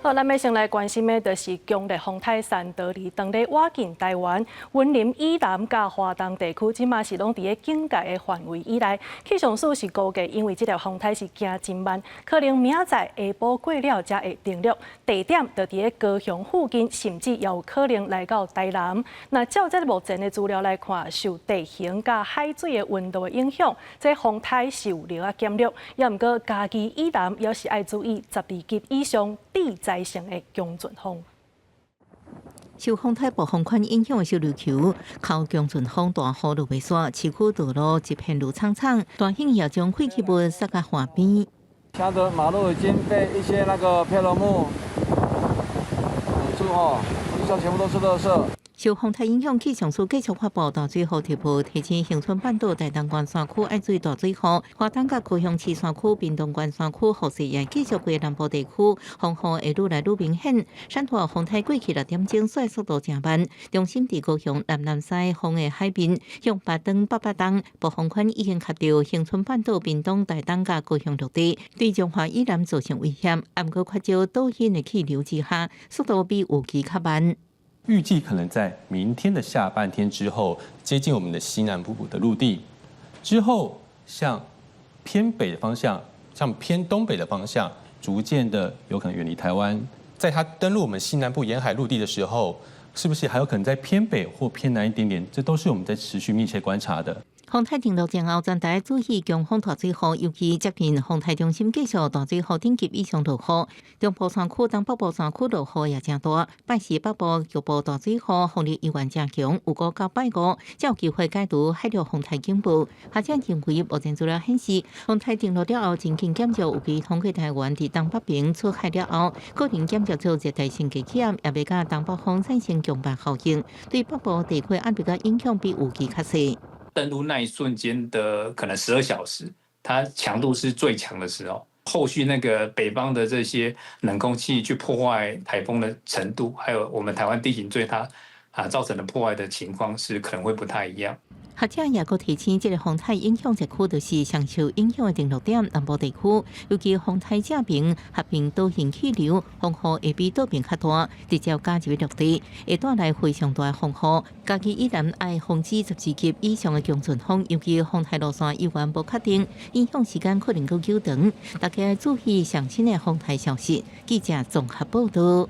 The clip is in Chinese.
好，咱要先来关心的，就是强烈风台山道里当咧瓦近台湾、云林以南甲华东地区，即马是拢伫咧警戒的范围以内。气象署是估计，因为这条风台是行真慢，可能明仔载下晡过了才会定落。地点就伫咧高雄附近，甚至也有可能来到台南。那照这目前的资料来看，受地形甲海水的温度的影响，这风台受力啊减弱。也毋过，家己以南也是爱注意12级以上地灾性的强阵风。受风台暴风圈影响的小琉球，靠强阵风大雨落袂煞，市区道路一片路苍苍，大型也将废弃物撒到河边。现在马路已经被一些漂流木堵住哦，地上全部都是垃圾。受风台影响，气象署继续发布大水预报，提醒恒春半岛大东关山区爱注意大水雨，华东甲高雄市山区、屏东关山区、雨势也继续对南部地区风雨会愈来愈明显。山头风台过去6点钟，甩速度正慢，中心伫高雄南西风的海面，向北东800东，暴风圈已经卡到恒春半岛、屏东、大东甲高雄陆地，对中华以南造成危险。毋过，缺少导引的气流之下，速度比预期较慢。预计可能在明天的下半天之后接近我们的西南部的陆地，之后向偏北的方向，向偏东北的方向，逐渐的有可能远离台湾。在它登陆我们西南部沿海陆地的时候，是不是还有可能在偏北或偏南一点点？这都是我们在持续密切观察的。风台停落前后，全台注意强风大水雨，尤其接近风台中心，继续大水雨等级以上落雨。中部山区、东北部山区落雨也正大，拜四北部局部大水雨，风力依然正强。有5到拜5，才有机会解除海陆风台警报。学者认为，目前资料显示，风台停落了后，前景减弱，有机通过台湾伫东北边出海了后，可能减弱做热带性低气压，也未甲东北风产生强烈效应，对北部地区按比较影响比预期较细。登陆那一瞬间的可能12小时，它强度是最强的时候。后续那个北方的这些冷空气去破坏台风的程度，还有我们台湾地形对它造成的破坏的情况是可能会不太一样。学者也阁提醒，这个风台影响一区就是上受影响的登陆点南部地区，尤其风台正面合并岛型气流，风雨会比岛边较大，直接加入陆地，会带来非常大的风雨。家己依然爱防止12级以上的强阵风，尤其风台路线依然无确定，影响时间可能阁久长。大家注意上新的风台消息。记者综合报道。